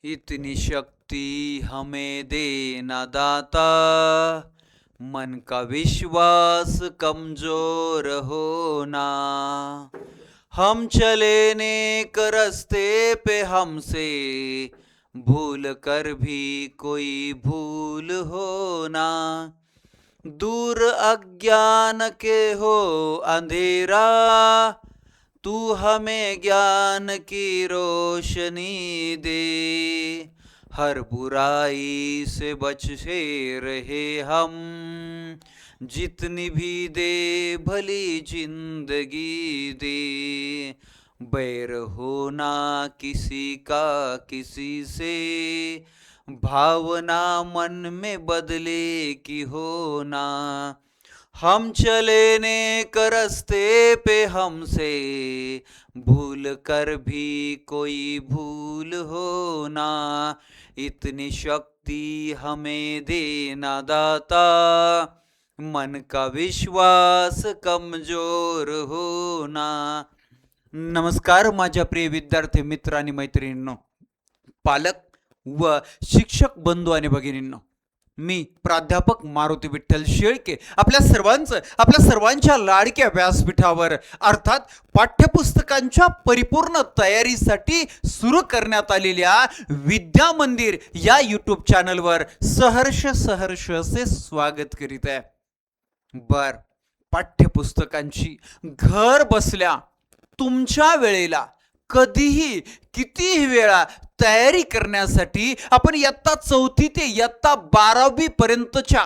इतनी शक्ति हमें देना दाता, मन का विश्वास कमजोर होना। हम चले नेक रास्ते पे, हमसे भूल कर भी कोई भूल होना। दूर अज्ञान के हो अंधेरा, तू हमें ज्ञान की रोशनी दे। हर बुराई से बचे रहे हम, जितनी भी दे भली जिंदगी दे। बैर होना किसी का किसी से, भावना मन में बदले की होना। हम चले नेक रास्ते पे, हमसे भूल कर भी कोई भूल होना। इतनी शक्ति हमें देना दाता, मन का विश्वास कमजोर होना। नमस्कार माझ्या प्रिय विद्यार्थी मित्र आणि मैत्रिणींनो, पालक व शिक्षक बंधू आणि भगिनींनो, मी प्राध्यापक मारुती विठ्ठल शेळके आपल्या सर्वांच्या लाडक्या व्यासपीठावर अर्थात पाठ्यपुस्तकांच्या परिपूर्ण तयारीसाठी सुरू करण्यात आलेल्या विद्या मंदिर या यूट्यूब चॅनलवर सहर्ष असे स्वागत करीत आहे। पाठ्यपुस्तकांची घर बसल्या तुमच्या वेळेला कधीही कितीही वेळा तयारी करण्यासाठी आपण इयत्ता 4थी ते इयत्ता 12वी पर्यंतच्या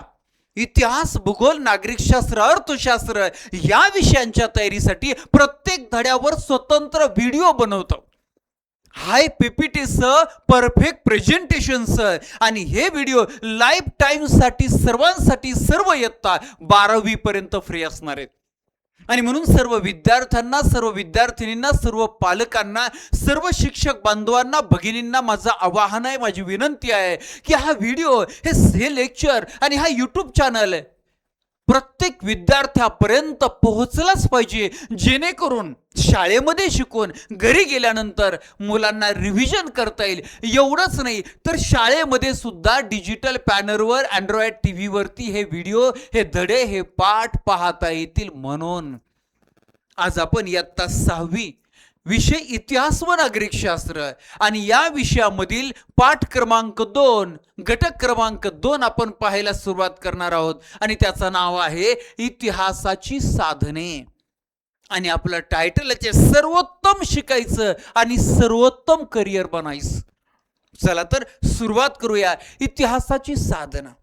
इतिहास, भूगोल, नागरिकशास्त्र, अर्थशास्त्र या विषयांच्या तयारीसाठी प्रत्येक धड्यावर स्वतंत्र व्हिडिओ बनवतो। हाय पीपीटी सह, परफेक्ट प्रेझेंटेशन सह, आणि हे व्हिडिओ लाईफ टाइम साठी सर्वांसाठी सर्व इयत्ता 12वी पर्यंत फ्री असणार आहेत। आणि म्हणून सर्व विद्यार्थ्यांना, सर्व विद्यार्थिनींना, सर्व पालकांना, सर्व शिक्षक बांधवांना, भगिनींना माझं आवाहन आहे, माझी विनंती आहे की हा व्हिडिओ, हे लेक्चर आणि हा यूट्यूब चॅनल प्रत्येक विद्यार्थ्यापर्यंत पोहोचलाच पाहिजे, जेणेकरून शाळेमध्ये शिकून घरी गेल्यानंतर मुलांना रिव्हिजन करता येईल। एवढंच नाही तर शाळेमध्ये सुद्धा डिजिटल पॅनलवर, अँड्रॉइड टीव्ही वरती हे व्हिडिओ, हे धडे, हे पाठ पाहता येतील। म्हणून आज आपण इयत्ता 6वी विषय इतिहास व नागरिकशास्त्र आणि या विषयामधील पाठ क्रमांक 2, घटक क्रमांक 2 आपण पाहायला सुरुवात करणार आहोत आणि त्याचं नाव आहे इतिहासाची साधने। आणि आपलं टायटल आहे सर्वोत्तम शिकायचं आणि सर्वोत्तम करिअर बनायचं। चला तर सुरुवात करूया, इतिहासाची साधना।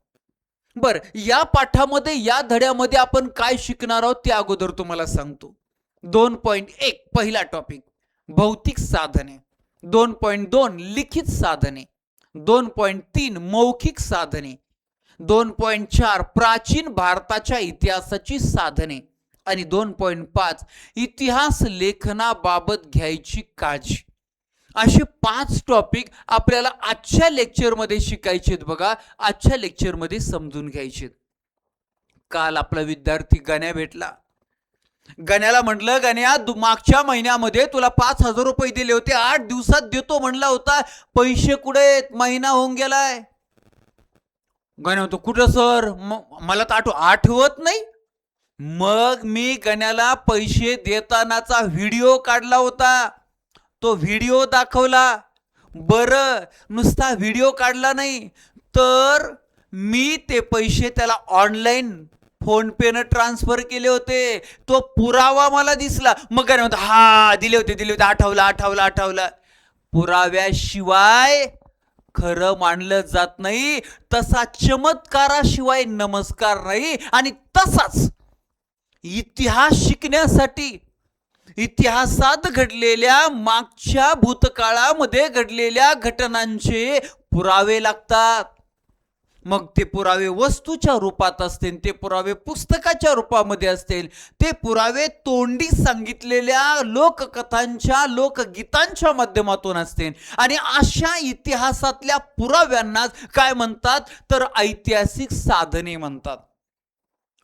बर, या पाठामध्ये, या धड्यामध्ये आपण काय शिकणार आहोत ते अगोदर तुम्हाला सांगतो। 2.1 पहिला टॉपिक भौतिक साधने, 2.2 लिखित साधने, 2.3 मौखिक साधने, 2.4 प्राचीन भारताच्या इतिहासाची साधने आणि 2.5 इतिहास लेखनाबाबत घ्यायची काळजी। असे 5 टॉपिक आपल्याला आजच्या लेक्चरमध्ये शिकायचे आहेत। बघा, आजच्या लेक्चरमध्ये समजून घ्यायचे। काल आपला विद्यार्थी गण्या भेटला। गण्याला म्हटलं, गण्या मागच्या महिन्यामध्ये तुला 5,000 रुपये दिले होते, 8 दिवसात देतो म्हणला होता, पैसे कुठे? महिना होऊन गेलाय। गण्या म्हणतो, कुठं सर? मला तर आठवत नाही। मग मी गण्याला पैसे देतानाचा व्हिडिओ काढला होता, तो व्हिडिओ दाखवला। बरं, नुसता व्हिडिओ काढला नाही तर मी ते पैसे त्याला ऑनलाईन फोन पे ने ट्रान्सफर केले होते, तो पुरावा मला दिसला। मग काय म्हणतो, हा दिले होते, आठवला। पुराव्याशिवाय खरं मानलं जात नाही, तसा चमत्काराशिवाय नमस्कार नाही। आणि तसाच इतिहास शिकण्यासाठी इतिहासात घडलेल्या, मागच्या भूतकाळामध्ये घडलेल्या घटनांचे पुरावे लागतात। मग ते पुरावे वस्तूच्या रूपात असतील, ते पुरावे पुस्तकाच्या रूपामध्ये असतील, ते पुरावे तोंडी सांगितलेल्या लोककथांच्या, लोकगीतांच्या माध्यमातून असतील। आणि अशा इतिहासातल्या पुराव्यांना काय म्हणतात तर ऐतिहासिक साधने म्हणतात।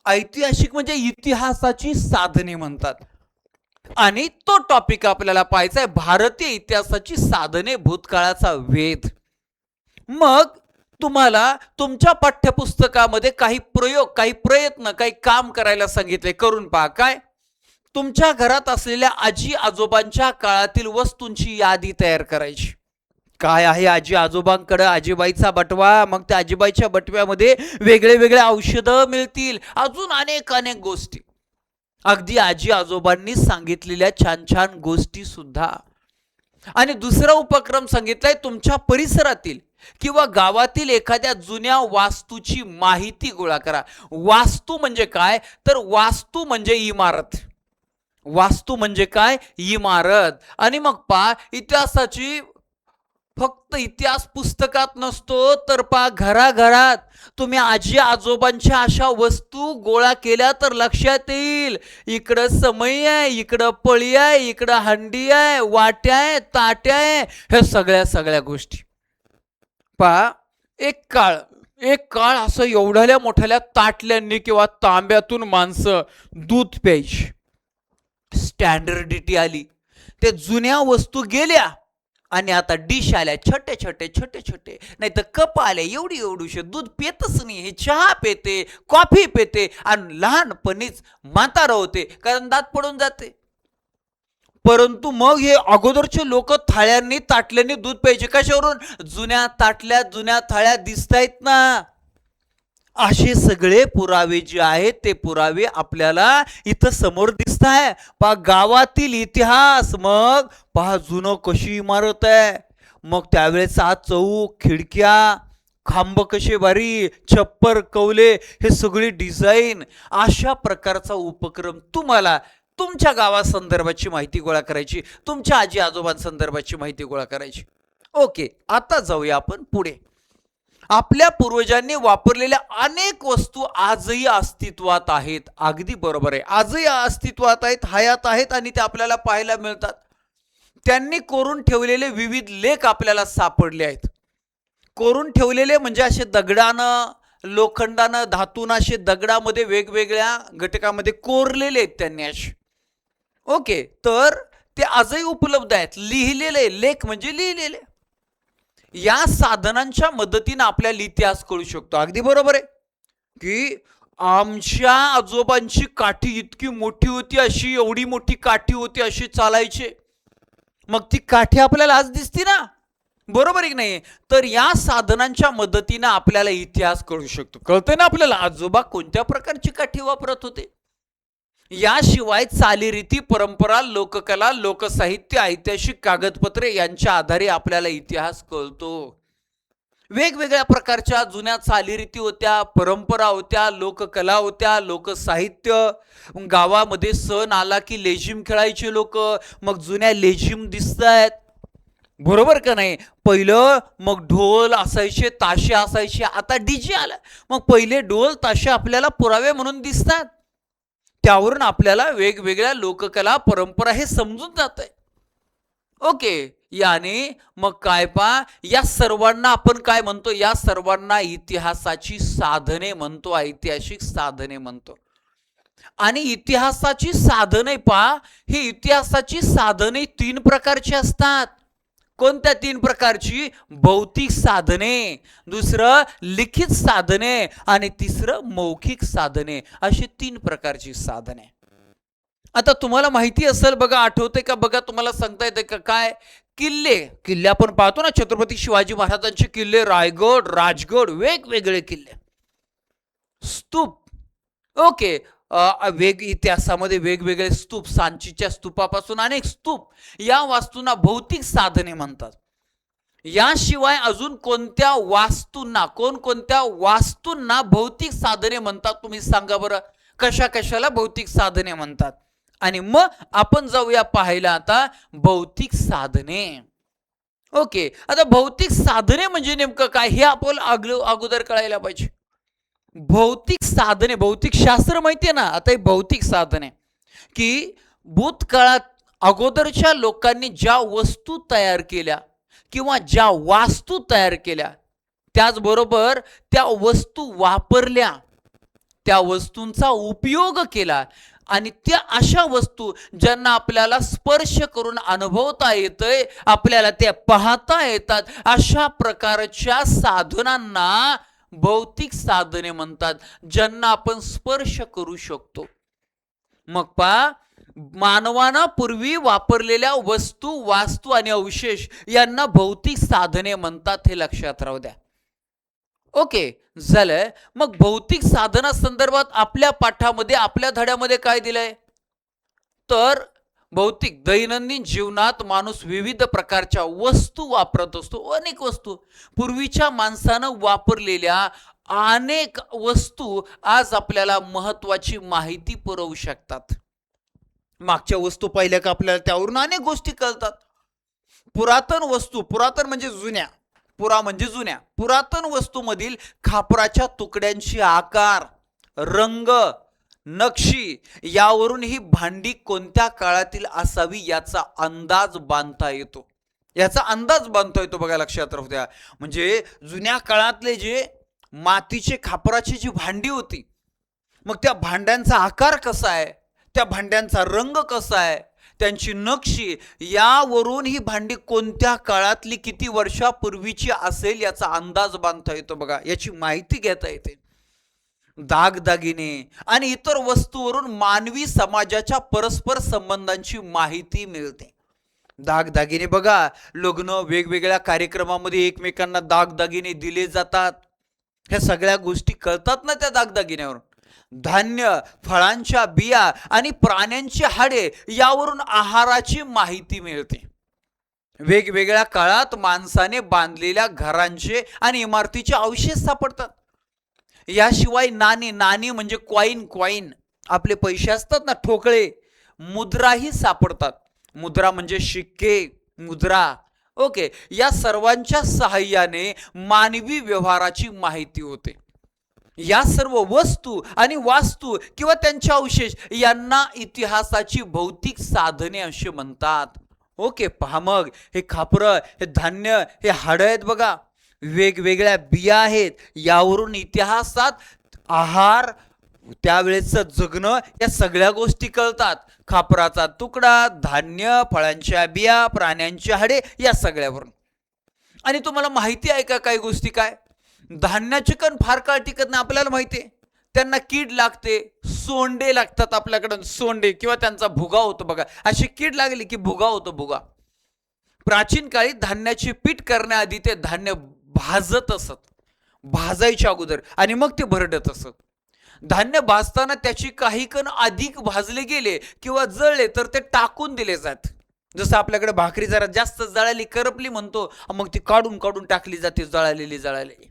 ऐतिहासिक म्हणजे इतिहासाची साधने म्हणतात। आणि तो टॉपिक आपल्याला पाहायचा आहे, भारतीय इतिहासाची साधने, भूतकाळाचा वेध। मग तुम्हाला तुमच्या पाठ्यपुस्तकामध्ये काही प्रयोग, काही प्रयत्न, काही काम करायला सांगितले. करून पहा. काय? तुमच्या घरात असलेल्या आजी आजोबांच्या काळातील वस्तूंची यादी तयार करायची. काय आहे आजी आजोबांकडे? आजीबाईचा बटवा. मग त्या आजीबाईच्या बटव्यामध्ये वेगळे वेगळे औषधं मिळतील, अजून अनेक अनेक गोष्टी, अगदी आजी आजोबांनी सांगितलेल्या छान छान गोष्टी सुद्धा. आणि दुसरा उपक्रम सांगितलाय, तुमच्या परिसरातील किंवा गावातील एखाद्या जुन्या वास्तूची माहिती गोळा करा. वास्तू म्हणजे काय? तर वास्तू म्हणजे इमारत. वास्तू म्हणजे काय? इमारत. आणि मग पहा, इतिहासाची फक्त इतिहास पुस्तकात नसतो, तर पहा घराघरात तुम्ही आजी आजोबांच्या अशा वस्तू गोळा केल्या तर लक्षात येईल. इकडं समई आहे, इकडं पळी आहे, इकडं हंडी आहे, वाट्या आहे, ताट्या आहे, हे सगळ्या गोष्टी. पहा, एक काळ असं एवढ्या मोठ्या ताटल्यांनी किंवा तांब्यातून माणसं दूध प्यायची. स्टँडर्डिटी आली, ते जुन्या वस्तू गेल्या आणि आता डिश आल्या, छोटे छोटे, नाही तर कप आले एवढी एवढूशे. दूध पेतच नाही, हे चहा पेते, कॉफी पेते, आणि लहानपणीच म्हातारं होते कारण दात पडून जाते. परंतु मग हे अगोदरचे लोक थाळ्यांनी ताटल्यांनी दूध प्यायचे. कशावरून? जुन्या ताटल्या जुन्या थाळ्या दिसतायत ना. असे सगळे पुरावे जे आहेत ते पुरावे आपल्याला इथं समोर दिसत आहे. पहा गावातील इतिहास. मग पहा जुनं कशी इमारत आहे, मग त्यावेळेचा चौक, खिडक्या, खांब कसे भारी, छप्पर, कौले, हे सगळी डिझाईन. अशा प्रकारचा उपक्रम तुम्हाला तुमच्या गावासंदर्भाची माहिती गोळा करायची, तुमच्या आजी आजोबांसंदर्भाची माहिती गोळा करायची. ओके, आता जाऊया आपण पुढे. आपल्या पूर्वजांनी वापरलेल्या अनेक वस्तू आजही अस्तित्वात आहेत. अगदी बरोबर आहे, आजही अस्तित्वात आहेत, हयात आहेत, आणि ते आपल्याला पाहायला मिळतात. त्यांनी कोरून ठेवलेले विविध लेख आपल्याला सापडले आहेत. कोरून ठेवलेले म्हणजे असे दगडानं, लोखंडानं, धातून असे दगडामध्ये वेगवेगळ्या घटकामध्ये कोरलेले आहेत त्यांनी असे. ओके, तर ते आजही उपलब्ध आहेत. लिहिलेले लेख म्हणजे लिहिलेले. या साधनांच्या मदतीने आपल्याला इतिहास कळू शकतो. अगदी बरोबर आहे की आमच्या आजोबांची काठी इतकी मोठी होती, अशी एवढी मोठी काठी होती, अशी चालायचे. मग ती काठी आपल्याला आज दिसते ना, बरोबर आहे की नाही? तर या साधनांच्या मदतीने आपल्याला इतिहास कळू शकतो. कळतंय ना आपल्याला आजोबा कोणत्या प्रकारची काठी वापरत होते. याशिवाय चालीरीती, परंपरा, लोककला, लोकसाहित्य, ऐतिहासिक कागदपत्रे यांच्या आधारे आपल्याला इतिहास कळतो. वेगवेगळ्या प्रकारच्या जुन्या चालीरीती होत्या, परंपरा होत्या, लोककला होत्या, लोकसाहित्य. गावामध्ये सण आला की लेझिम खेळायचे लोक. मग जुन्या लेझिम दिसत आहेत, बरोबर का नाही? पहिलं मग ढोल असायचे, ताशे असायचे, आता डीजे आला. मग पहिले ढोल ताशे आपल्याला पुरावे म्हणून दिसतात. त्यावरून आपल्याला वेगवेगळ्या लोककला, परंपरा हे समजून जात आहे. ओके, याने मग काय पा, या सर्वांना आपण काय म्हणतो? या सर्वांना इतिहासाची साधने म्हणतो, ऐतिहासिक साधने म्हणतो. आणि इतिहासाची साधने पा, ही इतिहासाची साधने 3 प्रकारची असतात. कोणत्या 3 प्रकारची? भौतिक साधने, दुसरं लिखित साधने, आणि तिसरं मौखिक साधने, अशी 3 प्रकारची साधने. आता तुम्हाला माहिती असेल बघा, आठवते का बघा, तुम्हाला सांगता येते का? काय? किल्ले आपण पाहतो ना, छत्रपती शिवाजी महाराजांचे किल्ले, रायगड, राजगड, वेगवेगळे किल्ले. स्तूप. ओके, इतिहासामध्ये वेगवेगळे स्तूप, सांचीच्या स्तूपापासून अनेक स्तूप, या वास्तूंना भौतिक साधने म्हणतात. याशिवाय अजून कोणत्या वास्तूंना भौतिक साधने म्हणतात? तुम्ही सांगा बरं, कशा कशाला भौतिक साधने म्हणतात? आणि मग आपण जाऊया पाहायला आता भौतिक साधने. ओके, आता भौतिक साधने म्हणजे नेमकं काय हे आपण अगोदर कळायला पाहिजे. भौतिक साधने, भौतिक शास्त्र माहितीये ना. आता हे भौतिक साधने की भूतकाळात अगोदरच्या लोकांनी ज्या वस्तू तयार केल्या किंवा ज्या वास्तू तयार केल्या, त्याचबरोबर त्या वस्तू वापरल्या, त्या वस्तूंचा उपयोग केला, आणि त्या अशा वस्तू ज्यांना आपल्याला स्पर्श करून अनुभवता येतंय, आपल्याला त्या पाहता येतात, अशा प्रकारच्या साधनांना भौतिक साधने म्हणतात, ज्यांना आपण स्पर्श करू शकतो. मग पहा, मानवानं पूर्वी वापरलेल्या वस्तू, वास्तू आणि अवशेष यांना भौतिक साधने म्हणतात, हे लक्षात राहू द्या. ओके, झालं. मग भौतिक साधना संदर्भात आपल्या पाठामध्ये, आपल्या धड्यामध्ये काय दिलंय? तर भौतिक दैनंदिन जीवनात माणूस विविध प्रकारच्या वस्तू वापरत असतो, अनेक वस्तू. पूर्वीच्या माणसानं वापरलेल्या अनेक वस्तू आज आपल्याला महत्वाची माहिती पुरवू शकतात. मागच्या वस्तू पाहिल्या का आपल्याला त्यावरून अनेक गोष्टी कळतात. पुरातन वस्तू, पुरातन म्हणजे जुन्या, पुरा म्हणजे जुन्या, पुरातन वस्तूमधील खापराच्या तुकड्यांची आकार, रंग, नक्षी यावरून ही भांडी कोणत्या काळातील असावी याचा अंदाज बांधता येतो. याचा अंदाज बांधता येतो बघा, लक्षात राहू द्या. म्हणजे जुन्या काळातले जे मातीचे खापराची जी भांडी होती, मग त्या भांड्यांचा आकार कसा आहे, त्या भांड्यांचा रंग कसा आहे, त्यांची नक्षी, यावरून ही भांडी कोणत्या काळातली, किती वर्षापूर्वीची असेल याचा अंदाज बांधता येतो बघा, याची माहिती घेता येते. दागदागिने आणि इतर वस्तूवरून मानवी समाजाच्या परस्पर संबंधांची माहिती मिळते. दागदागिने बघा, लग्न, वेगवेगळ्या कार्यक्रमामध्ये एकमेकांना दागदागिने दिले जातात, ह्या सगळ्या गोष्टी कळतात ना त्या दागदागिन्यावरून. धान्य, फळांच्या बिया आणि प्राण्यांची हाडे यावरून आहाराची माहिती मिळते. वेगवेगळ्या काळात माणसाने बांधलेल्या घरांचे आणि इमारतीचे अवशेष सापडतात. याशिवाय नाणी, नाणी म्हणजे कॉईन, आपले पैसे असतात ना, ठोकळे, मुद्राही सापडतात. मुद्रा म्हणजे शिक्के, मुद्रा. ओके, या सर्वांच्या सहाय्याने मानवी व्यवहाराची माहिती होते. या सर्व वस्तू आणि वास्तू किंवा त्यांचे अवशेष यांना इतिहासाची भौतिक साधने असे म्हणतात. ओके, पहा मग, हे खापरं, हे धान्य, हे हाडं आहेत बघा, वेगवेगळ्या बिया आहेत, यावरून इतिहासात आहार, त्यावेळेचं जगणं, या सगळ्या गोष्टी कळतात. खापराचा तुकडा, धान्य, फळांच्या बिया, प्राण्यांची हाडे, या सगळ्यावरून. आणि तुम्हाला माहिती आहे का काही गोष्टी? काय, धान्याचे कण फार काळ टिकत नाही, आपल्याला माहिती आहे. त्यांना कीड लागते, सोंडे लागतात आपल्याकडून, सोंडे, किंवा त्यांचा भुगा होतो बघा. अशी कीड लागली की भुगा होतो, भुगा. प्राचीन काळी धान्याचे पीठ करण्याआधी ते धान्य भाजत असत, भाजायच्या अगोदर, आणि मग ते भरडत असत. धान्य भाजताना त्याची काही कण अधिक भाजले गेले किंवा जळले तर ते टाकून दिले जात. जसं आपल्याकडे भाकरी जरा जास्त जळाली, करपली म्हणतो, मग ती काढून काढून टाकली जाते, जळालेली.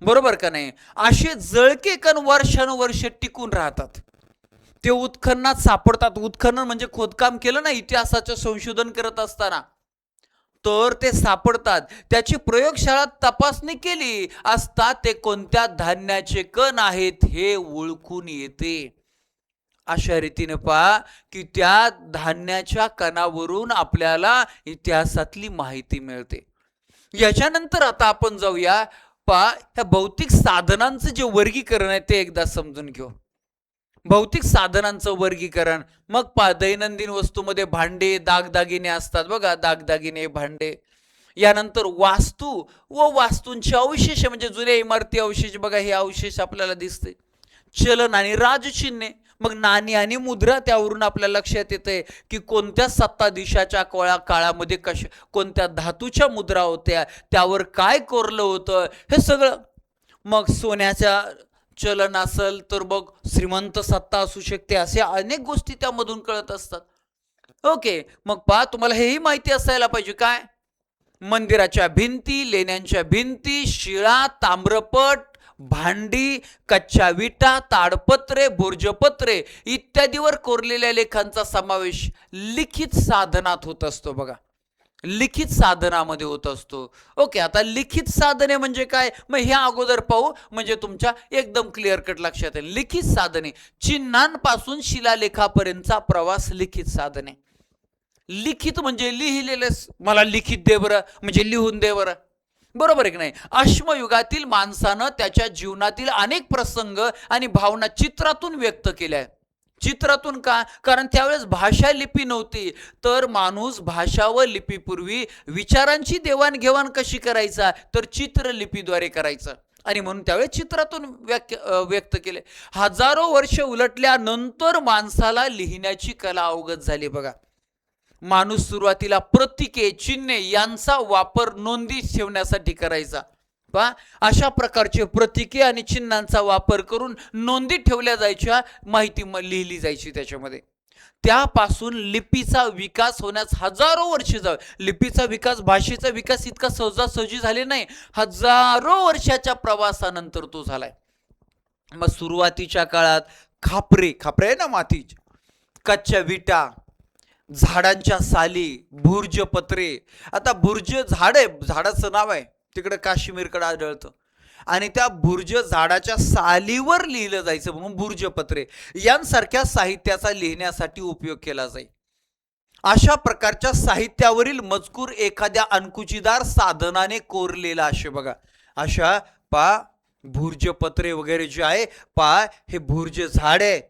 बरोबर का नाही? असे जळके कण वर्षानुवर्ष टिकून राहतात, ते उत्खननात सापडतात. उत्खनन म्हणजे खोदकाम केलं ना इतिहासाचं संशोधन करत असताना, तर ते सापडतात. त्याची प्रयोगशाळात तपासणी केली असता ते कोणत्या धान्याचे कण आहेत हे ओळखून येते. अशा रीतीने पहा की त्या धान्याच्या कणावरून आपल्याला इतिहासातली माहिती मिळते. याच्यानंतर आता आपण जाऊया, पहा, ह्या भौतिक साधनांचं जे वर्गीकरण आहे ते एकदा समजून घेऊ. भौतिक साधनांचं वर्गीकरण. मग पहा, दैनंदिन वस्तूमध्ये भांडे, दागदागिने असतात बघा, दागदागिने, भांडे. यानंतर वास्तू व वास्तूंचे अवशेष म्हणजे जुन्या इमारती अवशेष बघा, हे अवशेष आपल्याला दिसते. चलन आणि राजचिन्हे, मग नाणी आणि मुद्रा, त्यावरून आपल्याला लक्षात येते की कोणत्या सत्ताधीशाच्या काळामध्ये कोणत्या धातूच्या मुद्रा होत्या, त्यावर काय कोरलं होतं, हे सगळं. मग सोन्याच्या चलन असेल तर मग श्रीमंत सत्ता असू शकते, असे अनेक गोष्टी त्यामधून कळत असतात. ओके, मग पहा, तुम्हाला हेही माहिती असायला पाहिजे काय, मंदिराच्या भिंती, लेण्यांच्या भिंती, शिळा, ताम्रपट, भांडी, कच्च्या विटा, ताडपत्रे, भुर्जपत्रे इत्यादीवर कोरलेल्या लेखांचा समावेश लिखित साधनात होत असतो बघा, लिखित साधनामध्ये होत असतो. ओके, आता लिखित साधने म्हणजे काय, मग ह्या अगोदर पाहू, म्हणजे तुमच्या एकदम क्लिअर कट लक्षात येईल. लिखित साधने, चिन्हांपासून शिलालेखापर्यंतचा प्रवास लिखित साधने. लिखित म्हणजे लिहिलेलं, मला लिखित दे बरं, म्हणजे लिहून दे बरं, बरोबर आहे की नाही? अश्मयुगातील माणसानं त्याच्या जीवनातील अनेक प्रसंग आणि भावना चित्रातून व्यक्त केल्या. चित्रातून का? कारण त्यावेळेस भाषा लिपी नव्हती. तर माणूस भाषा व लिपीपूर्वी विचारांची देवाणघेवाण कशी करायचा? तर चित्रलिपीद्वारे करायचं. आणि म्हणून त्यावेळेस चित्रातून व्यक्त केले. हजारो वर्ष उलटल्यानंतर माणसाला लिहिण्याची कला अवगत झाली बघा. माणूस सुरुवातीला प्रतीके, चिन्हे यांचा वापर नोंदी ठेवण्यासाठी करायचा. पहा, अशा प्रकारचे प्रतीके आणि चिन्हांचा वापर करून नोंदी ठेवल्या जायच्या, माहिती लिहिली जायची त्याच्यामध्ये. त्यापासून लिपीचा विकास होण्यास हजारो वर्ष लिपीचा विकास, भाषेचा विकास इतका सहजासहजी झाले नाही. हजारो वर्षाच्या प्रवासानंतर तो झालाय. मग सुरुवातीच्या काळात खापरे आहे ना मातीची, कच्च्या विटा, झाडांच्या साली, भुर्जपत्रे. आता भुर्ज झाड आहे, झाडाचं नाव आहे, तिकडे काश्मीरकडे आढळतं. आणि त्या भुर्ज झाडाच्या सालीवर लिहिलं जायचं म्हणून भुर्जपत्रे यांसारख्या साहित्याचा लिहिण्यासाठी उपयोग केला जाई. अशा प्रकारच्या साहित्यावरील मजकूर एखाद्या अंकुचीदार साधनाने कोरलेला असे बघा. अशा भुर्जपत्रे वगैरे जे आहे हे भुर्ज झाड आहे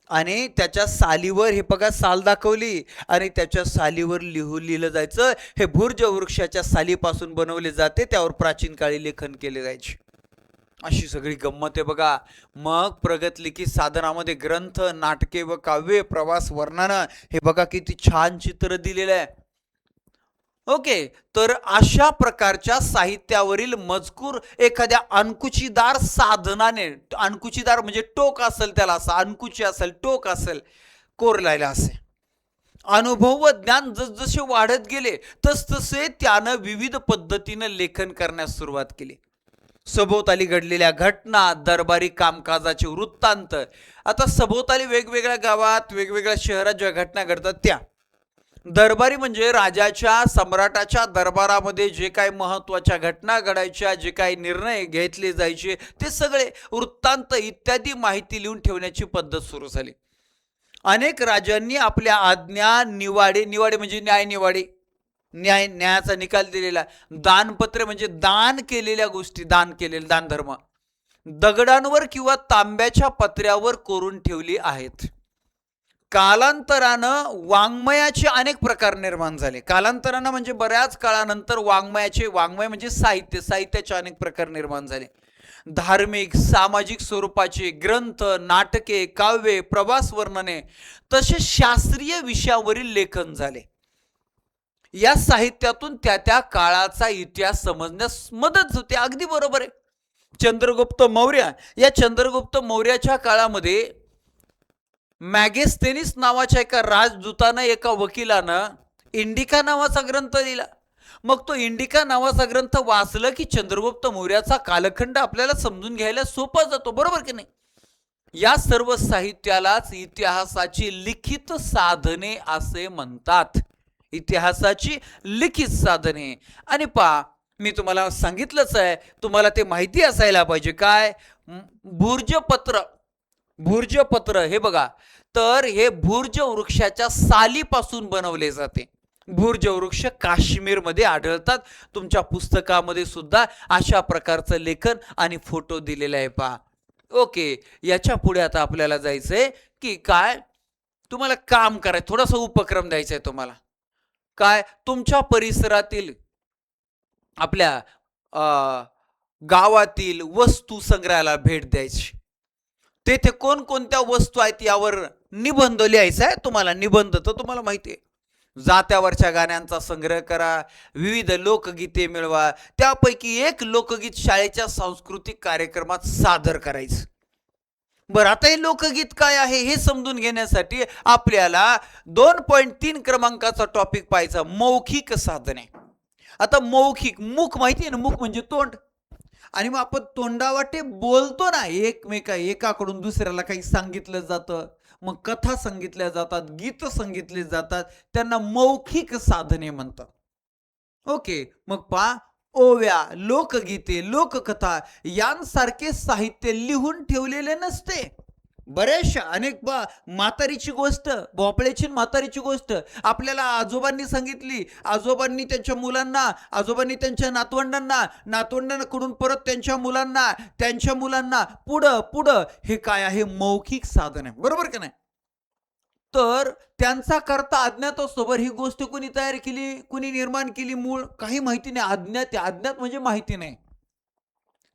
आणि त्याच्या सालीवर हे बघा साल दाखवली आणि त्याच्या सालीवर लिहिलं जायचं. हे भुर्ज वृक्षाच्या सालीपासून बनवले जाते, त्यावर प्राचीन काळी लेखन केले जायचे. अशी सगळी गंमत आहे बघा. मग प्रगतलिखित साधनामध्ये ग्रंथ, नाटके व काव्य, प्रवास वर्णन, हे बघा किती छान चित्र दिलेलं आहे. ओके, तर अशा प्रकारच्या साहित्यावरील मजकूर एखाद्या अंकुचीदार साधनाने, अंकुचीदार म्हणजे टोक असेल त्याला, असं अंकुची असेल, टोक असेल, कोरलेला असे. अनुभव व ज्ञान जसजसे वाढत गेले तसतसे त्यानं विविध पद्धतीनं लेखन करण्यास सुरुवात केली. सभोवताली घडलेल्या घटना, दरबारी कामकाजाचे वृत्तांत. आता सभोवताली वेगवेगळ्या गावात, वेगवेगळ्या शहरात ज्या घटना घडतात त्या. दरबारी म्हणजे राजाच्या, सम्राटाच्या दरबारामध्ये जे काही महत्वाच्या घटना घडायच्या, जे काही निर्णय घेतले जायचे, ते सगळे वृत्तांत इत्यादी माहिती लिहून ठेवण्याची पद्धत सुरू झाली. अनेक राजांनी आपल्या आज्ञा, निवाडे म्हणजे न्यायाचा निकाल दिलेला, दानपत्रे म्हणजे दान केलेल्या गोष्टी, दान धर्म दगडांवर किंवा तांब्याच्या पत्र्यावर कोरून ठेवली आहेत. कालांतरानं वाङ्मयाचे अनेक प्रकार निर्माण झाले. कालांतरानं म्हणजे बऱ्याच काळानंतर वाङ्मय म्हणजे साहित्याचे अनेक प्रकार निर्माण झाले. धार्मिक, सामाजिक स्वरूपाचे ग्रंथ, नाटके, काव्ये, प्रवास वर्णने तसे शास्त्रीय विषयावरील लेखन झाले. या साहित्यातून त्या काळाचा इतिहास समजण्यास मदत होते. अगदी बरोबर आहे. चंद्रगुप्त मौर्याच्या काळामध्ये मॅगेस्थेनिस नावाच्या एका राजदूतानं, एका वकिलानं इंडिका नावाचा ग्रंथ लिहिला. मग तो इंडिका नावाचा ग्रंथ वाचलं की चंद्रगुप्त मौर्याचा कालखंड आपल्याला समजून घ्यायला सोपा जातो, बरोबर की नाही? या सर्व साहित्यालाच इतिहासाची लिखित साधने असे म्हणतात. इतिहासाची लिखित साधने. आणि मी तुम्हाला सांगितलंच आहे, तुम्हाला ते माहिती असायला पाहिजे. काय? भुर्जपत्र हे बघा, तर हे भुर्ज वृक्षाच्या सालीपासून बनवले जाते. भुर्ज वृक्ष काश्मीरमध्ये आढळतात. तुमच्या पुस्तकामध्ये सुद्धा अशा प्रकारचं लेखन आणि फोटो दिलेला आहे पहा. ओके, याच्या पुढे आता आपल्याला जायचंय की काय, तुम्हाला काम करायचं, थोडासा उपक्रम द्यायचा आहे तुम्हाला. काय? तुमच्या परिसरातील, आपल्या गावातील वस्तू संग्रहालयाला भेट द्यायची. तेथे कोणकोणत्या वस्तू आहेत यावर निबंध लिहायचा आहे तुम्हाला. निबंध तर तुम्हाला माहिती आहे. जात्यावरच्या गाण्यांचा संग्रह करा, विविध लोकगीते मिळवा, त्यापैकी एक लोकगीत शाळेच्या सांस्कृतिक कार्यक्रमात सादर करायचं. बरं, आता हे लोकगीत काय आहे हे समजून घेण्यासाठी आपल्याला 2.3 क्रमांकाचा टॉपिक पाहायचा, मौखिक साधने. आता मौखिक, मुख माहिती आहे ना, मुख म्हणजे तोंड. आणि मग आपण तोंडावाटे बोलतो ना, एकाकडून दुसऱ्याला काही सांगितलं जातं, मग कथा सांगितल्या जातात, गीत सांगितले जातात, त्यांना मौखिक साधने म्हणतात. ओके, मग ओव्या, लोकगीते, लोककथा यांसारखे साहित्य लिहून ठेवलेले नसते. बऱ्याचशा अनेक म्हातारीची गोष्ट, भोपळ्याची म्हातारीची गोष्ट आपल्याला आजोबांनी सांगितली, आजोबांनी त्यांच्या मुलांना, आजोबांनी त्यांच्या नातवंडांकडून परत त्यांच्या मुलांना पुढं, हे काय आहे? मौखिक साधन आहे, बरोबर का नाही? तर त्यांचा करता अज्ञात असतो. बरं, ही गोष्ट कोणी तयार केली, कोणी निर्माण केली, मूळ काही माहिती नाही. अज्ञात आहे. अज्ञात म्हणजे माहिती नाही.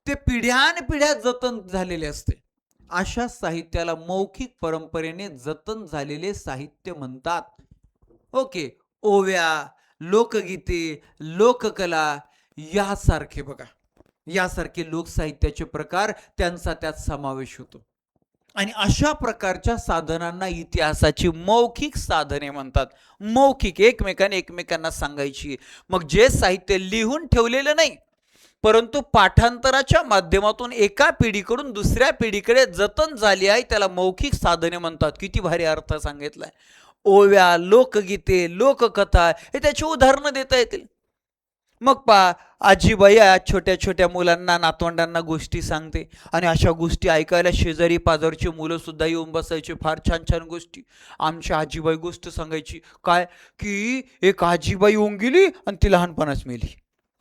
ते पिढ्यानपिढ्या जतन झालेले असते. अशा साहित्याला मौखिक परंपरेने जतन झालेले साहित्य म्हणतात. ओके. ओव्या, लोकगीते, लोककला यासारखे बघा, यासारखे लोकसाहित्याचे प्रकार त्यांचा त्यात समावेश होतो. आणि अशा प्रकारच्या साधनांना इतिहासाची मौखिक साधने म्हणतात. मौखिक, एकमेकांना सांगायची. मग जे साहित्य लिहून ठेवलेलं नाही, परंतु पाठांतराच्या माध्यमातून एका पिढीकडून दुसऱ्या पिढीकडे जतन झाली आहे, त्याला मौखिक साधने म्हणतात. किती भारी अर्थ सांगितलाय. ओव्या, लोकगीते, लोककथा हे त्याची उदाहरणं देता येतील. मग आजीबाई छोट्या छोट्या मुलांना, नातवंडांना गोष्टी सांगते आणि अशा गोष्टी ऐकायला शेजारी पाजारची मुलं सुद्धा येऊन बसायची. फार छान छान गोष्टी. आमची आजीबाई गोष्ट सांगायची काय, की एक आजीबाई येऊन गेली आणि ती लहानपणाच मेली.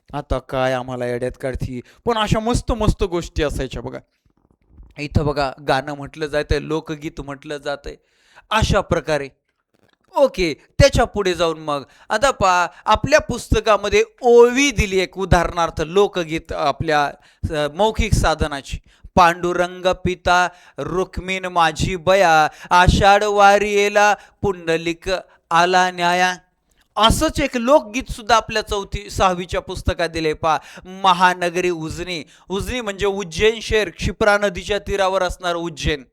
आता काय आम्हाला येड्यात काढती, पण अशा मस्त मस्त गोष्टी असायच्या बघा. इथं बघा, गाणं म्हटलं जातंय, लोकगीत म्हटलं जातंय. अशा प्रकारे ओके. त्याच्या पुढे जाऊन मग आता आपल्या पुस्तकामध्ये ओवी दिली, एक उदाहरणार्थ लोकगीत आपल्या मौखिक साधनाची. पांडुरंग पिता रुक्मिण माझी बया, आषाढ वारीला पुंडलिक आला न्याया. असंच एक लोकगीत सुद्धा आपल्या 6वीच्या पुस्तकात दिले. महानगरी उजनी. उजनी म्हणजे उज्जैन शहर, क्षिप्रा नदीच्या तीरावर असणार उज्जैन.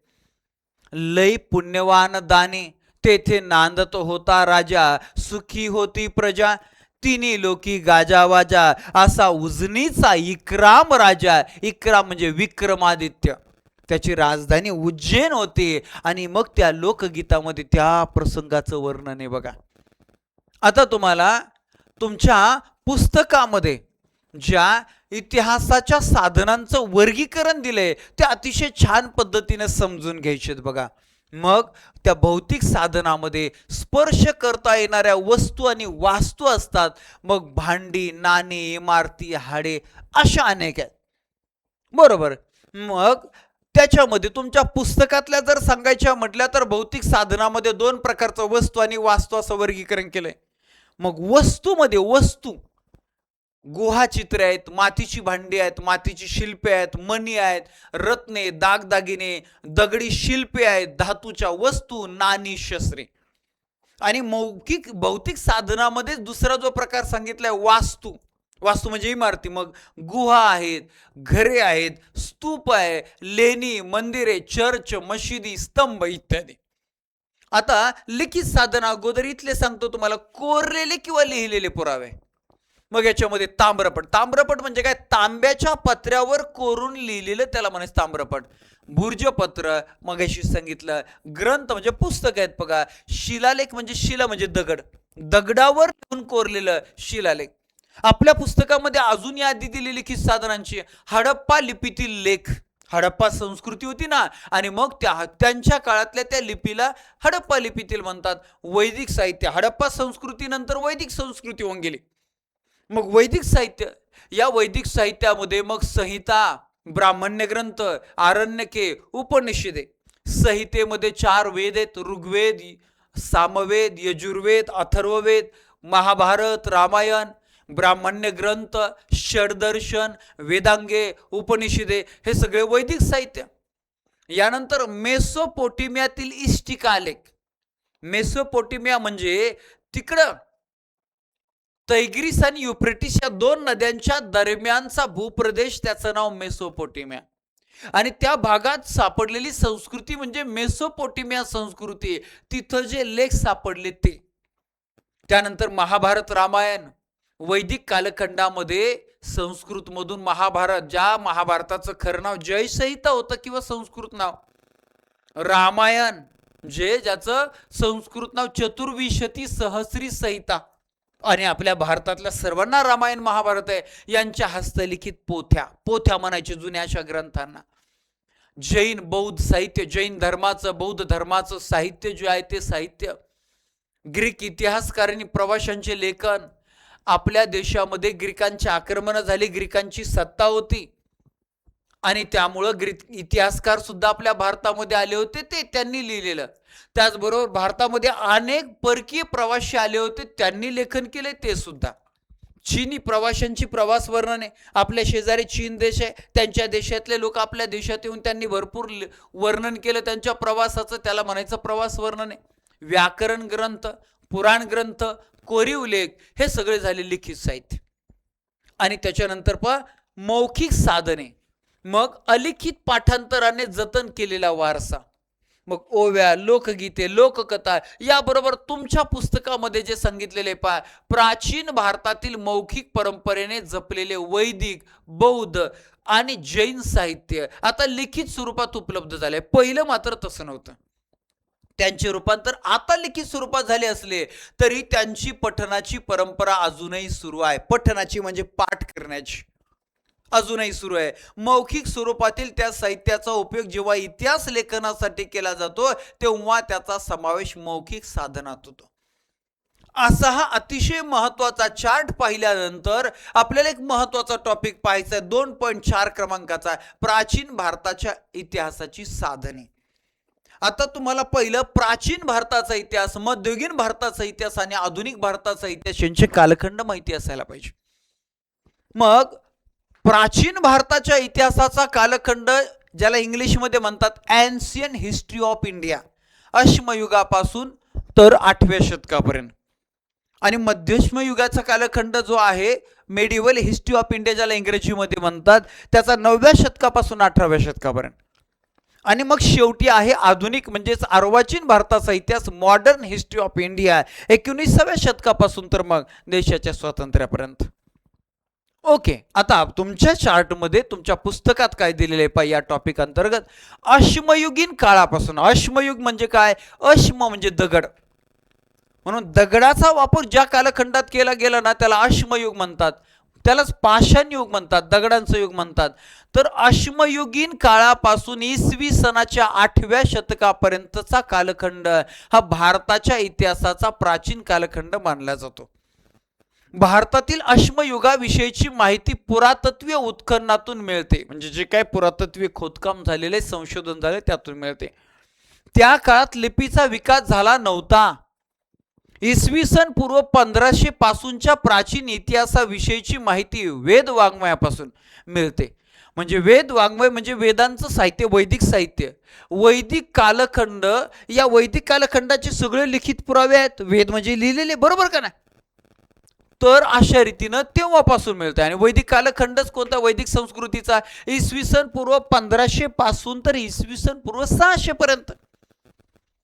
लई पुण्यवान दाने, तेथे नांदत होता राजा, सुखी होती प्रजा, तिन्ही लोकी गाजावाजा, असा उजनीचा इक्राम राजा. इक्राम म्हणजे विक्रमादित्य. त्याची राजधानी उज्जैन होती. आणि मग त्या लोकगीतामध्ये त्या प्रसंगाचं वर्णन आहे बघा. आता तुम्हाला तुमच्या पुस्तकामध्ये ज्या इतिहासाच्या साधनांचं वर्गीकरण दिलंय ते अतिशय छान पद्धतीने समजून घ्यायचे बघा. मग त्या भौतिक साधनामध्ये स्पर्श करता येणाऱ्या वस्तू आणि वास्तू असतात. मग भांडी, नाणी, इमारती, हाडे अशा अनेक आहेत, बरोबर. मग त्याच्यामध्ये तुमच्या पुस्तकातल्या जर सांगायच्या म्हटल्या तर भौतिक साधनामध्ये 2 प्रकारचं वस्तू आणि वास्तू असं वर्गीकरण केलंय. मग वस्तूमध्ये वस्तू गुहाचित्रे आहेत, मातीची भांडी आहेत, मातीची शिल्पे आहेत, मणी आहेत, रत्ने, दागदागिने, दगडी शिल्पे आहेत, धातूच्या वस्तू, नाणी, शस्त्रे. आणि मौखिक भौतिक साधनामध्ये दुसरा जो प्रकार सांगितलाय वास्तू. वास्तू म्हणजे इमारती. मग गुहा आहेत, घरे आहेत, स्तूप आहे, लेणी, मंदिरे, चर्च, मशिदी, स्तंभ इत्यादी. आता लिखित साधन अगोदर इथले सांगतो तुम्हाला, कोरलेले किंवा लिहिलेले पुरावे. मग याच्यामध्ये ताम्रपट. ताम्रपट म्हणजे काय, तांब्याच्या पत्र्यावर कोरून लिहिलेलं त्याला म्हणायचं ताम्रपट. भुर्जपत्र मगाशी सांगितलं. ग्रंथ म्हणजे पुस्तक आहेत बघा. शिलालेख म्हणजे शिला म्हणजे दगड, दगडावर लिहून कोरलेलं शिलालेख. आपल्या पुस्तकामध्ये अजून यादी दिलेली लिखित साधनांची. हडप्पा लिपीतील लेख. हडप्पा संस्कृती होती ना, आणि मग त्यांच्या काळातल्या त्या लिपीला हडप्पा लिपीतील म्हणतात. वैदिक साहित्य. हडप्पा संस्कृतीनंतर वैदिक संस्कृती होऊन गेली. मग वैदिक साहित्य, या वैदिक साहित्यामध्ये मग संहिता, ब्राह्मण्य ग्रंथ, आरण्यके, उपनिषदे. संहितेमध्ये 4 वेद आहेत. ऋग्वेद, सामवेद, यजुर्वेद, अथर्ववेद, महाभारत, रामायण. ब्राह्मण्य ग्रंथ, षडदर्शन, वेदांगे, उपनिषदे हे सगळे वैदिक साहित्य. यानंतर मेसोपोटेमियातील इष्टिकालेख. मेसोपोटेमिया म्हणजे तिकडं तैग्रिस आणि युफ्रेटिस या 2 नद्यांच्या दरम्यानचा भूप्रदेश, त्याचं नाव मेसोपोटेमिया. आणि त्या भागात सापडलेली संस्कृती म्हणजे मेसोपोटेमिया संस्कृती. तिथं जे लेख सापडले ते. त्यानंतर महाभारत, रामायण. वैदिक कालखंडामध्ये संस्कृत मधून महाभारत, ज्या महाभारताचं खरं नाव जयसंहिता होतं किंवा संस्कृत नाव. रामायण ज्याचं संस्कृत नाव चतुर्विशती सहस्री संहिता. आणि आपल्या भारतातल्या सर्वांना रामायण महाभारत आहे. यांच्या हस्तलिखित पोथ्या म्हणायचे जुन्या अशा ग्रंथांना. जैन बौद्ध साहित्य, जैन धर्माचं, बौद्ध धर्माचं साहित्य जे आहे ते साहित्य. ग्रीक इतिहासकारांनी प्रवाशांचे लेखन. आपल्या देशामध्ये ग्रीकांची आक्रमण झाली, ग्रीकांची सत्ता होती. आणि त्यामुळं ग्रीक इतिहासकार सुद्धा आपल्या भारतामध्ये आले होते, ते त्यांनी लिहिलेलं. त्याचबरोबर भारतामध्ये अनेक परकीय प्रवासी आले होते, त्यांनी लेखन केले ते सुद्धा. चीनी प्रवाशांची प्रवास वर्णने, आपल्या शेजारी चीन देश आहे, त्यांच्या देशातले लोक आपल्या देशात येऊन त्यांनी भरपूर वर्णन केलं त्यांच्या प्रवासाचं, त्याला म्हणायचं प्रवास वर्णने. व्याकरण ग्रंथ, पुराण ग्रंथ, कोरीव लेख हे सगळे झाले लिखित साहित्य. आणि त्याच्यानंतर पहा मौखिक साधने, मग अलिखित पाठांतराने जतन केलेला वारसा, मग ओव्या, लोकगीते, लोककथा, याबरोबर तुमच्या पुस्तकामध्ये जे सांगितलेले पहा प्राचीन भारतातील मौखिक परंपरेने जपलेले वैदिक, बौद्ध आणि जैन साहित्य आता लिखित स्वरूपात उपलब्ध झाले. पहिलं मात्र तसं नव्हतं. त्यांचे रूपांतर आता लिखित स्वरूपात झाले असले तरी त्यांची पठणाची परंपरा अजूनही सुरू आहे. पठणाची म्हणजे पाठ करण्याची अजूनही सुरू आहे. मौखिक स्वरूपातील त्या साहित्याचा उपयोग जेव्हा इतिहास लेखनासाठी केला जातो तेव्हा त्याचा समावेश मौखिक साधनात होतो. असा हा अतिशय महत्वाचा चार्ट पाहिल्यानंतर आपल्याला एक महत्वाचा टॉपिक पाहायचा आहे 2.4 क्रमांकाचा, प्राचीन भारताच्या इतिहासाची साधने. आता तुम्हाला पहिलं प्राचीन भारताचा इतिहास, मध्ययुगीन भारताचा इतिहास आणि आधुनिक भारताचा इतिहास यांचे कालखंड माहिती असायला पाहिजे. मग प्राचीन भारताच्या इतिहासाचा कालखंड ज्याला इंग्लिशमध्ये म्हणतात एन्शियंट हिस्ट्री ऑफ इंडिया, अश्मयुगापासून तर 8व्या शतकापर्यंत. आणि मध्यश्म युगाचा कालखंड जो आहे मेडिवल हिस्ट्री ऑफ इंडिया ज्याला इंग्रजीमध्ये म्हणतात, त्याचा 9व्या शतकापासून 18व्या शतकापर्यंत. आणि मग शेवटी आहे आधुनिक म्हणजेच अर्वाचीन भारताचा इतिहास, मॉडर्न हिस्ट्री ऑफ इंडिया, 19व्या शतकापासून तर मग देशाच्या स्वातंत्र्यापर्यंत. ओके, आता तुमच्या चार्टमध्ये तुमच्या पुस्तकात काय दिलेले आहे या टॉपिक अंतर्गत, अश्मयुगीन काळापासून. अश्मयुग म्हणजे काय? अश्म म्हणजे दगड, म्हणून दगडाचा वापर ज्या कालखंडात केला गेला ना त्याला अश्मयुग म्हणतात, त्यालाच पाषाण युग म्हणतात, दगडांचं युग म्हणतात. तर अश्मयुगीन काळापासून इसवी सनाच्या 8व्या शतकापर्यंतचा कालखंड हा भारताच्या इतिहासाचा प्राचीन कालखंड मानला जातो. भारतातील अश्मयुगाविषयीची माहिती पुरातत्वीय उत्खननातून मिळते, म्हणजे जे काय पुरातत्वीय खोदकाम झालेले संशोधन झाले त्यातून मिळते. त्या काळात लिपीचा विकास झाला नव्हता. इसवी सन पूर्व 1500 पासूनच्या प्राचीन इतिहासाविषयीची माहिती वेद वाङ्मयापासून मिळते. म्हणजे वेद वाङ्मय म्हणजे वेदांचं साहित्य, वैदिक साहित्य, वैदिक कालखंड. या वैदिक कालखंडाचे सगळे लिखित पुरावे आहेत, वेद म्हणजे लिहिलेले, बरोबर का नाही? तर अशा रीतीनं तेव्हापासून मिळतं. आणि वैदिक कालखंडच कोणता? वैदिक संस्कृतीचा, इसवी सन पूर्व 1500 पासून तर इसवी सन पूर्व 600 पर्यंत.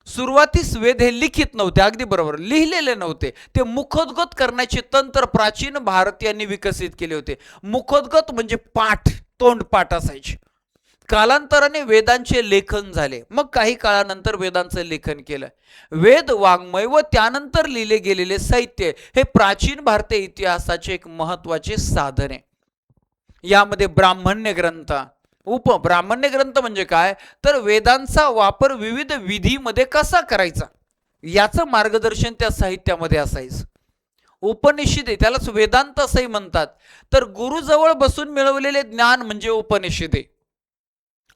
सुरुवातीस वेद हे लिखित नव्हते, अगदी बरोबर, लिहिलेले नव्हते. ते मुखोद्गत करण्याचे तंत्र प्राचीन भारतीयांनी विकसित केले होते. मुखोद्गत म्हणजे पाठ, तोंडपाठ असायचे. कालांतराने वेदांचे लेखन झाले, मग काही काळानंतर वेदांचं लेखन केलं. वेद वाङ्मय व त्यानंतर लिहिले गेलेले साहित्य हे प्राचीन भारतीय इतिहासाचे एक महत्वाचे साधन आहे. यामध्ये ब्राह्मण्य ग्रंथ, उपब्राह्मण्य ग्रंथ म्हणजे काय? तर वेदांचा वापर विविध विधीमध्ये कसा करायचा याचं मार्गदर्शन त्या साहित्यामध्ये असायचं. उपनिषदे, त्यालाच वेदांत असंही म्हणतात. तर गुरुजवळ बसून मिळवलेले ज्ञान म्हणजे उपनिषदे.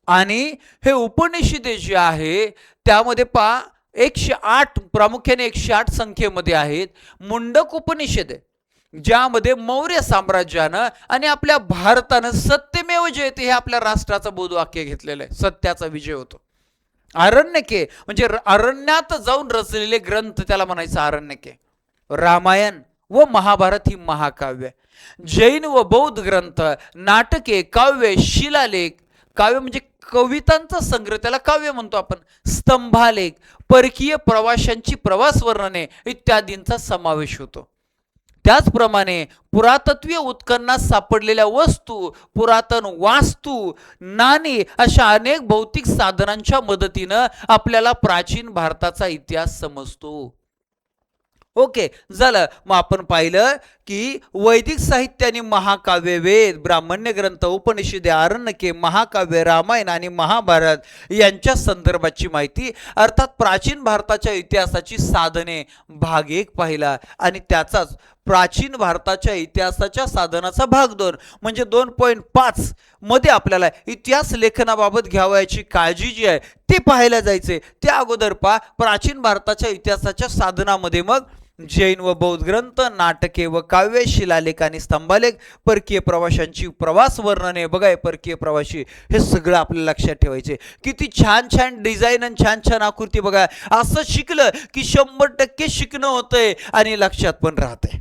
आणि हे उपनिषदे जे आहे त्यामध्ये पहा 108, प्रामुख्याने 108 संख्येमध्ये आहेत. मुंडक उपनिषद ज्यामध्ये मौर्य साम्राज्यानं आणि आपल्या भारतानं सत्यमेव जयते हे आपल्या राष्ट्राचं बोधवाक्य घेतलेलं आहे, सत्याचा विजय होतो. आरण्यके म्हणजे अरण्यात जाऊन रचलेले ग्रंथ, त्याला म्हणायचं आरण्यके. रामायण व महाभारत ही महाकाव्य. जैन व बौद्ध ग्रंथ, नाटके, काव्य, शिलालेख, काव्य म्हणजे कवितांचा संग्रह, त्याला काव्य म्हणतो आपण. स्तंभालेख, परकीय प्रवाशांची प्रवास वर्णने इत्यादींचा समावेश होतो. त्याचप्रमाणे पुरातत्वीय उत्खननात सापडलेल्या वस्तू, पुरातन वास्तू, नाणी अशा अनेक भौतिक साधनांच्या मदतीनं आपल्याला प्राचीन भारताचा इतिहास समजतो. ओके, झालं. मग आपण पाहिलं की वैदिक साहित्याने महाकाव्य, वेद, ब्राह्मण्य ग्रंथ, उपनिषदे, आरण्यके, महाकाव्य, रामायण आणि महाभारत यांच्या संदर्भाची माहिती, अर्थात प्राचीन भारताच्या इतिहासाची साधने भाग 1 पाहिला. आणि त्याचाच प्राचीन भारताच्या इतिहासाच्या साधनाचा भाग 2 म्हणजे 2.5 मध्ये आपल्याला इतिहास लेखनाबाबत घ्यावयाची काळजी जी आहे ते पाहायला जायचे. त्या अगोदर प्राचीन भारताच्या इतिहासाच्या साधनामध्ये मग जैन व बौद्ध ग्रंथ, नाटके व काव्य, शिलालेख आणि स्तंभालेख, परकीय प्रवाशांची प्रवास वर्णने, बघा परकीय प्रवासी, हे सगळं आपल्याला लक्षात ठेवायचे. किती छान छान डिझाईन आणि छान छान आकृती, बघा असं शिकलं की 100% शिकणं होतंय आणि लक्षात पण राहतंय.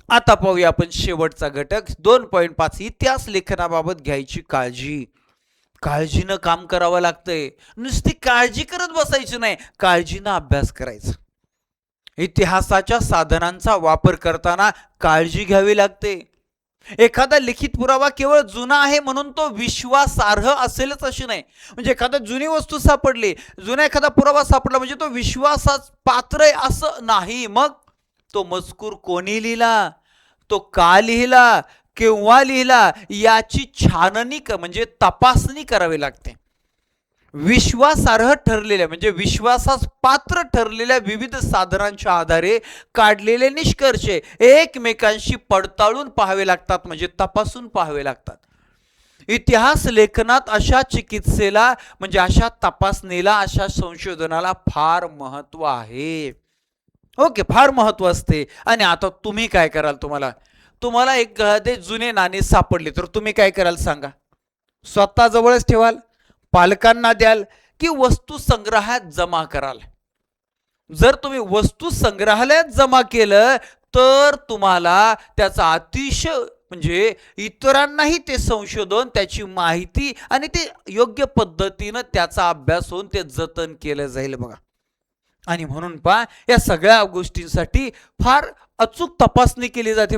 आता पाहूया आपण शेवटचा घटक 2.5 इतिहास लेखनाबाबत घ्यायची काळजी. काळजीनं काम करावं लागतंय, नुसती काळजी करत बसायची नाही, काळजीनं अभ्यास करायचा. इतिहासाच्या साधनांचा वापर करताना काळजी घ्यावी लागते. एखादा लिखित पुरावा केवळ जुना आहे म्हणून तो विश्वासार्ह असेलच अशी नाही. म्हणजे एखादा जुनी वस्तू सापडली, जुना एखादा पुरावा सापडला म्हणजे तो विश्वासास पात्र आहे असं नाही. मग तो मजकूर कोणी लिहिला, तो का लिहिला, केव्हा लिहिला याची छाननी म्हणजे तपासणी करावी लागते. विश्वासार्ह ठरलेल्या म्हणजे विश्वासास पात्र ठरलेल्या विविध साधनांच्या आधारे काढलेले निष्कर्ष एकमेकांशी पडताळून पाहावे लागतात, म्हणजे तपासून पाहावे लागतात. इतिहास लेखनात अशा चिकित्सेला म्हणजे अशा तपासणीला, अशा संशोधनाला फार महत्व आहे. ओके, फार महत्व असते. आणि आता तुम्ही काय कराल, तुम्हाला एखादे जुने नाणे सापडले तर तुम्ही काय कराल सांगा? स्वतः जवळच ठेवाल, पालकांना द्याल की वस्तू संग्रहालयात जमा कराल? जर तुम्ही वस्तू संग्रहालयात जमा केलं तर तुम्हाला त्याचा अतिशय म्हणजे इतरांनाही ते संशोधन, त्याची माहिती आणि ते योग्य पद्धतीनं त्याचा अभ्यास होऊन ते जतन केलं जाईल, बघा. आणि म्हणून या सगळ्या गोष्टींसाठी फार अचूक तपासणी केली जाते.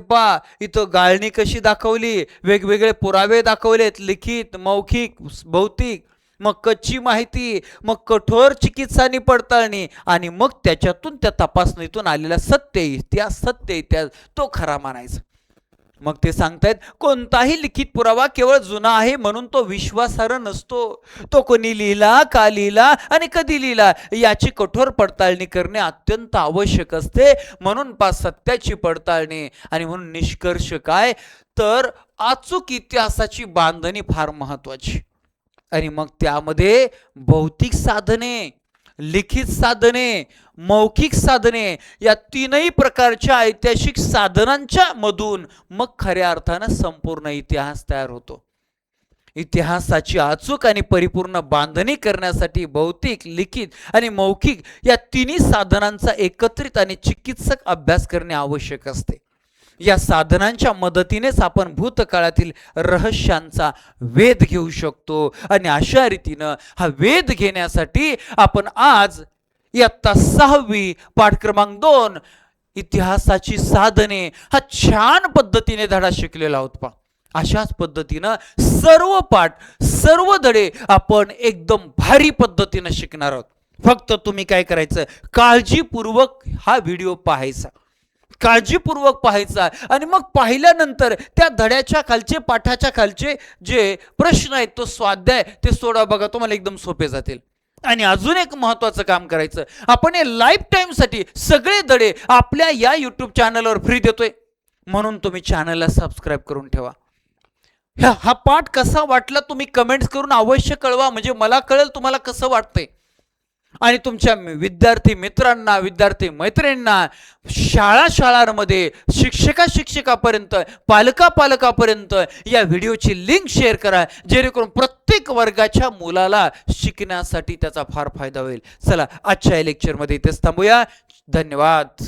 इथं गाळणी कशी दाखवली, वेगवेगळे पुरावे दाखवलेत, लिखित, मौखिक, भौतिक, मग कच्ची माहिती, मग कठोर चिकित्सानी पडताळणी, आणि मग त्याच्यातून त्या तपासणीतून आलेला सत्य इतिहास तो खरा मानायचा. मग ते सांगतायत कोणताही लिखित पुरावा केवळ जुना आहे म्हणून तो विश्वासार्ह नसतो. तो कोणी लिहिला, का लिहिला आणि कधी लिहिला याची कठोर पडताळणी करणे अत्यंत आवश्यक असते. म्हणून सत्याची पडताळणी आणि म्हणून निष्कर्ष काय तर अचूक इतिहासाची बांधणी फार महत्वाची. आणि मग त्यामध्ये भौतिक साधने, लिखित साधने, मौखिक साधने या तीनही प्रकारच्या ऐतिहासिक साधनांच्या मधून मग खऱ्या अर्थानं संपूर्ण इतिहास तयार होतो. इतिहासाची अचूक आणि परिपूर्ण बांधणी करण्यासाठी भौतिक, लिखित आणि मौखिक या तिन्ही साधनांचा एकत्रित आणि चिकित्सक अभ्यास करणे आवश्यक असते. या साधनांच्या मदतीनेच आपण भूतकाळातील रहस्यांचा वेध घेऊ शकतो. आणि अशा रीतीनं हा वेध घेण्यासाठी आपण आज इयत्ता 6वी पाठ क्रमांक 2 इतिहासाची साधने हा छान पद्धतीने धडा शिकलेला आहोत. अशाच पद्धतीनं सर्व पाठ, सर्व धडे आपण एकदम भारी पद्धतीनं शिकणार आहोत. फक्त तुम्ही काय करायचं, काळजीपूर्वक हा व्हिडिओ पाहायचा, काळजीपूर्वक पाहायचा. आणि मग पाहिल्यानंतर त्या धड्याच्या खालचे, पाठाच्या खालचे जे प्रश्न आहेत, तो स्वाध्याय ते सोडा, बघा तुम्हाला एकदम सोपे जातील. आणि अजून एक महत्वाचं काम करायचं, आपण हे लाईफ टाइम साठी सगळे धडे आपल्या या YouTube चॅनलवर फ्री देतोय, म्हणून तुम्ही चॅनलला सबस्क्राईब करून ठेवा. हा पाठ कसा वाटला तुम्ही कमेंट्स करून अवश्य कळवा, म्हणजे मला कळेल तुम्हाला कसं वाटतंय. आणि तुमच्या विद्यार्थी मित्रांना, विद्यार्थी मैत्रिणींना, शाळांमध्ये शिक्षकापर्यंत, पालकापर्यंत या व्हिडिओची लिंक शेअर करा, जेणेकरून प्रत्येक वर्गाच्या मुलाला शिकण्यासाठी त्याचा फार फायदा होईल. चला, आजच्या लेक्चरमध्ये इथेच थांबूया. धन्यवाद.